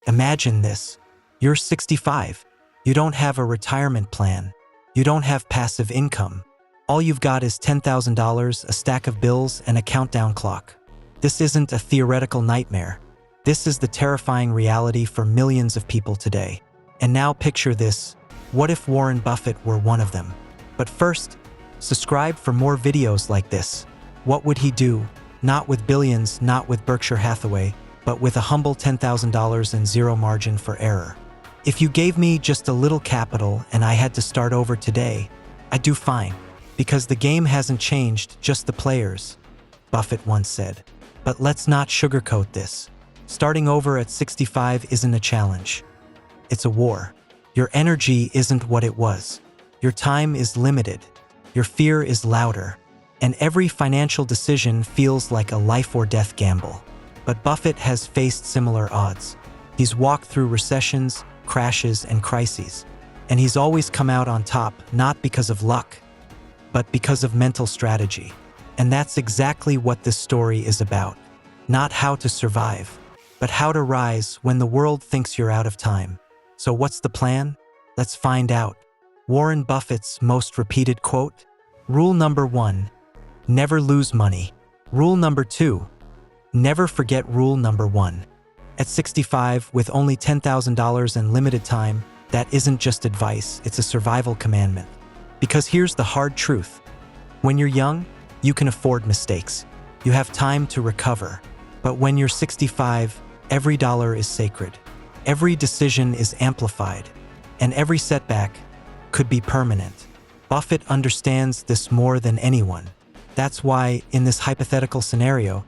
Imagine this. You're 65. You don't have a retirement plan. You don't have passive income. All you've got is $10,000, a stack of bills, and a countdown clock. This isn't a theoretical nightmare. This is the terrifying reality for millions of people today. And now picture this. What if Warren Buffett were one of them? But first, subscribe for more videos like this. What would he do? Not with billions, not with Berkshire Hathaway, but with a humble $10,000 and zero margin for error. If you gave me just a little capital and I had to start over today, I'd do fine, because the game hasn't changed, just the players, Buffett once said. But let's not sugarcoat this. Starting over at 65 isn't a challenge. It's a war. Your energy isn't what it was. Your time is limited. Your fear is louder. And every financial decision feels like a life or death gamble. But Buffett has faced similar odds. He's walked through recessions, crashes, and crises. And he's always come out on top, not because of luck, but because of mental strategy. And that's exactly what this story is about. Not how to survive, but how to rise when the world thinks you're out of time. So what's the plan? Let's find out. Warren Buffett's most repeated quote? Rule number 1, never lose money. Rule number 2, never forget rule number 1. At 65, with only $10,000 and limited time, that isn't just advice, it's a survival commandment. Because here's the hard truth. When you're young, you can afford mistakes. You have time to recover. But when you're 65, every dollar is sacred. Every decision is amplified. And every setback could be permanent. Buffett understands this more than anyone. That's why, in this hypothetical scenario,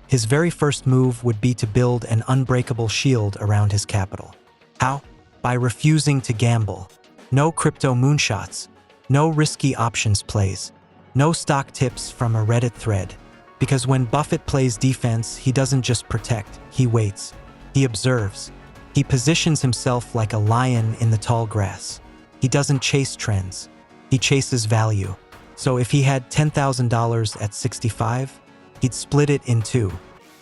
his very first move would be to build an unbreakable shield around his capital. How? By refusing to gamble. No crypto moonshots. No risky options plays. No stock tips from a Reddit thread. Because when Buffett plays defense, he doesn't just protect, he waits. He observes. He positions himself like a lion in the tall grass. He doesn't chase trends. He chases value. So if he had $10,000 at 65, he'd split it in two.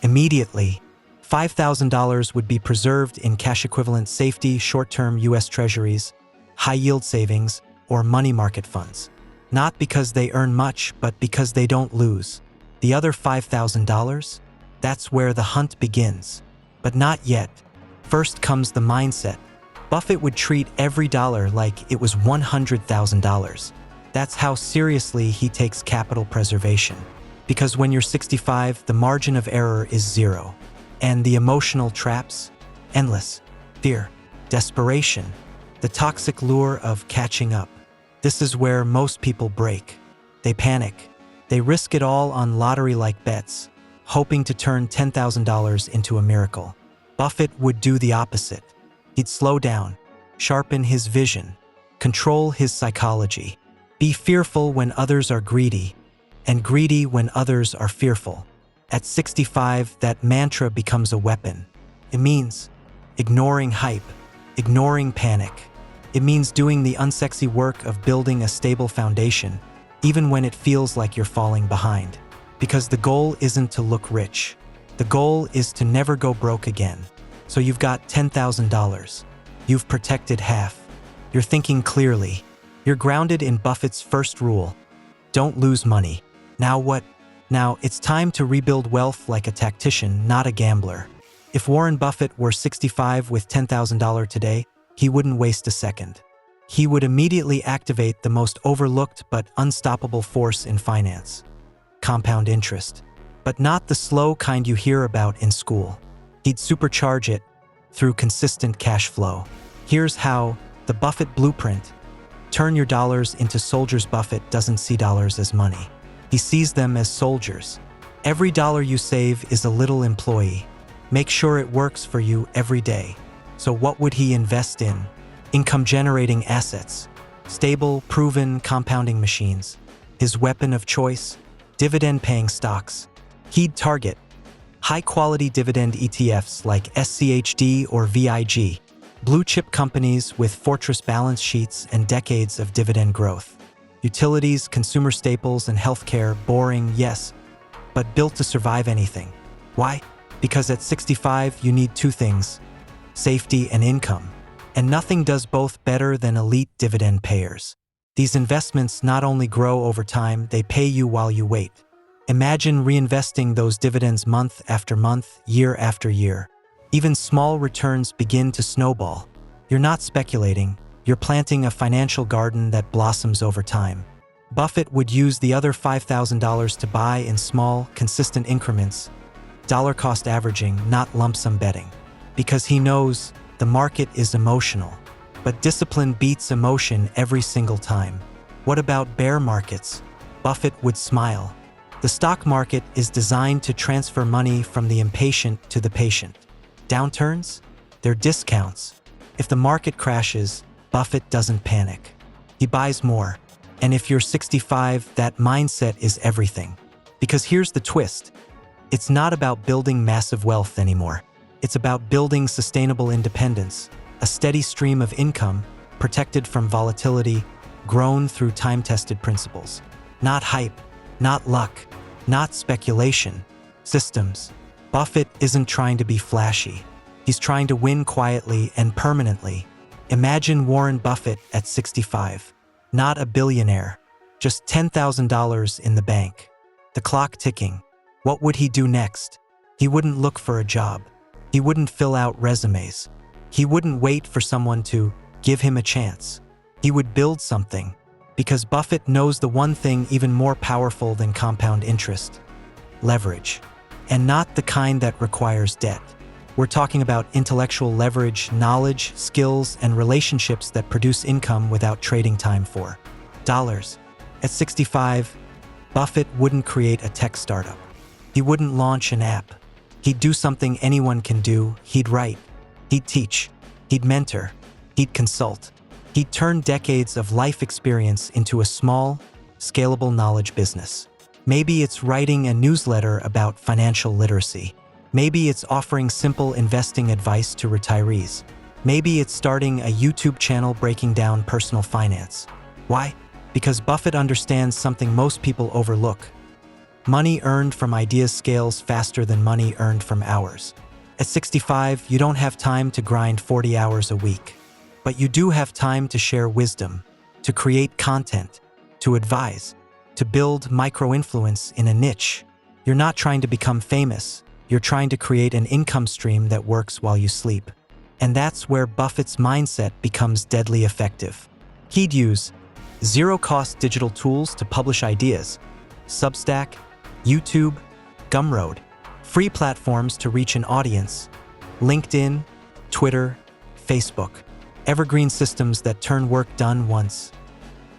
Immediately, $5,000 would be preserved in cash-equivalent safety, short-term U.S. Treasuries, high-yield savings, or money market funds. Not because they earn much, but because they don't lose. The other $5,000? That's where the hunt begins. But not yet. First comes the mindset. Buffett would treat every dollar like it was $100,000. That's how seriously he takes capital preservation. Because when you're 65, the margin of error is zero. And the emotional traps? Endless. Fear. Desperation. The toxic lure of catching up. This is where most people break. They panic. They risk it all on lottery-like bets, hoping to turn $10,000 into a miracle. Buffett would do the opposite. He'd slow down, sharpen his vision, control his psychology, be fearful when others are greedy, and greedy when others are fearful. At 65, that mantra becomes a weapon. It means ignoring hype, ignoring panic. It means doing the unsexy work of building a stable foundation, even when it feels like you're falling behind. Because the goal isn't to look rich. The goal is to never go broke again. So you've got $10,000. You've protected half. You're thinking clearly. You're grounded in Buffett's first rule. Don't lose money. Now what? Now it's time to rebuild wealth like a tactician, not a gambler. If Warren Buffett were 65 with $10,000 today, he wouldn't waste a second. He would immediately activate the most overlooked but unstoppable force in finance: compound interest. But not the slow kind you hear about in school. He'd supercharge it through consistent cash flow. Here's how: the Buffett blueprint. Turn your dollars into soldiers. Buffett doesn't see dollars as money. He sees them as soldiers. Every dollar you save is a little employee. Make sure it works for you every day. So what would he invest in? Income-generating assets. Stable, proven compounding machines. His weapon of choice? Dividend-paying stocks. He'd target high-quality dividend ETFs like SCHD or VIG. Blue-chip companies with fortress balance sheets and decades of dividend growth. Utilities, consumer staples, and healthcare, boring, yes, but built to survive anything. Why? Because at 65, you need two things: safety, and income. And nothing does both better than elite dividend payers. These investments not only grow over time, they pay you while you wait. Imagine reinvesting those dividends month after month, year after year. Even small returns begin to snowball. You're not speculating, you're planting a financial garden that blossoms over time. Buffett would use the other $5,000 to buy in small, consistent increments, dollar-cost averaging, not lump-sum betting. Because he knows the market is emotional. But discipline beats emotion every single time. What about bear markets? Buffett would smile. The stock market is designed to transfer money from the impatient to the patient. Downturns? They're discounts. If the market crashes, Buffett doesn't panic. He buys more. And if you're 65, that mindset is everything. Because here's the twist. It's not about building massive wealth anymore. It's about building sustainable independence, a steady stream of income, protected from volatility, grown through time-tested principles. Not hype, not luck, not speculation. Systems. Buffett isn't trying to be flashy. He's trying to win quietly and permanently. Imagine Warren Buffett at 65. Not a billionaire, just $10,000 in the bank. The clock ticking. What would he do next? He wouldn't look for a job. He wouldn't fill out resumes. He wouldn't wait for someone to give him a chance. He would build something, because Buffett knows the one thing even more powerful than compound interest: leverage. And not the kind that requires debt. We're talking about intellectual leverage, knowledge, skills, and relationships that produce income without trading time for dollars. At 65, Buffett wouldn't create a tech startup. He wouldn't launch an app. He'd do something anyone can do. He'd write. He'd teach. He'd mentor. He'd consult. He'd turn decades of life experience into a small, scalable knowledge business. Maybe it's writing a newsletter about financial literacy. Maybe it's offering simple investing advice to retirees. Maybe it's starting a YouTube channel breaking down personal finance. Why? Because Buffett understands something most people overlook. Money earned from ideas scales faster than money earned from hours. At 65, you don't have time to grind 40 hours a week. But you do have time to share wisdom, to create content, to advise, to build micro-influence in a niche. You're not trying to become famous. You're trying to create an income stream that works while you sleep. And that's where Buffett's mindset becomes deadly effective. He'd use zero-cost digital tools to publish ideas: Substack, YouTube, Gumroad, free platforms to reach an audience, LinkedIn, Twitter, Facebook, evergreen systems that turn work done once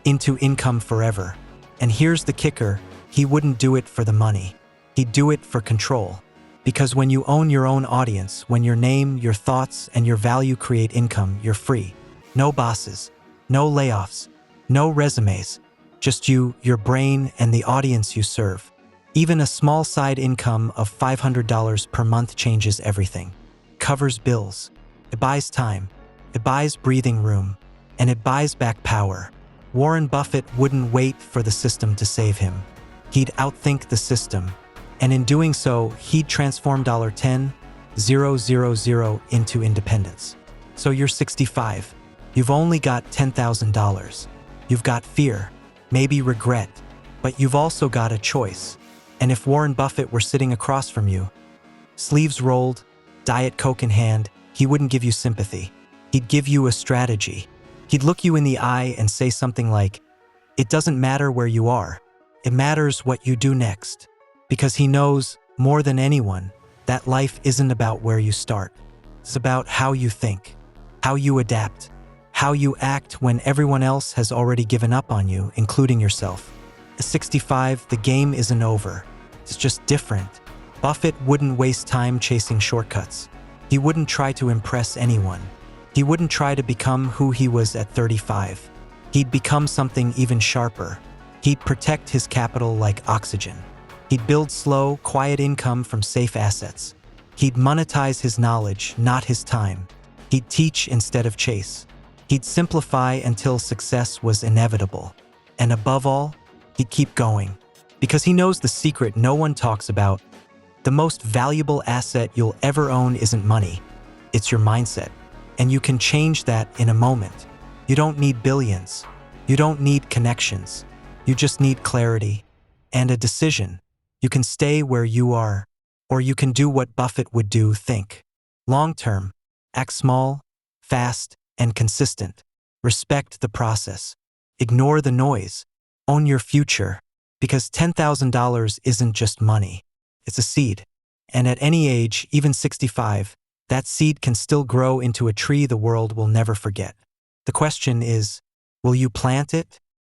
into income forever. And here's the kicker: he wouldn't do it for the money. He'd do it for control. Because when you own your own audience, when your name, your thoughts, and your value create income, you're free. No bosses, no layoffs, no resumes, just you, your brain, and the audience you serve. Even a small side income of $500 per month changes everything. Covers bills. It buys time. It buys breathing room. And it buys back power. Warren Buffett wouldn't wait for the system to save him. He'd outthink the system. And in doing so, he'd transform $10,000 into independence. So you're 65. You've only got $10,000. You've got fear, maybe regret, but you've also got a choice. And if Warren Buffett were sitting across from you, sleeves rolled, Diet Coke in hand, he wouldn't give you sympathy. He'd give you a strategy. He'd look you in the eye and say something like, "It doesn't matter where you are. It matters what you do next." Because he knows, more than anyone, that life isn't about where you start. It's about how you think, how you adapt, how you act when everyone else has already given up on you, including yourself. At 65, the game isn't over. It's just different. Buffett wouldn't waste time chasing shortcuts. He wouldn't try to impress anyone. He wouldn't try to become who he was at 35. He'd become something even sharper. He'd protect his capital like oxygen. He'd build slow, quiet income from safe assets. He'd monetize his knowledge, not his time. He'd teach instead of chase. He'd simplify until success was inevitable. And above all, he'd keep going. Because he knows the secret no one talks about. The most valuable asset you'll ever own isn't money. it's your mindset. And you can change that in a moment. You don't need billions. You don't need connections. You just need clarity and a decision. You can stay where you are, or you can do what Buffett would do, think long term, act small, fast, and consistent. Respect the process. Ignore the noise. Own your future. Because $10,000 isn't just money. It's a seed. And at any age, even 65, that seed can still grow into a tree the world will never forget. The question is, will you plant it?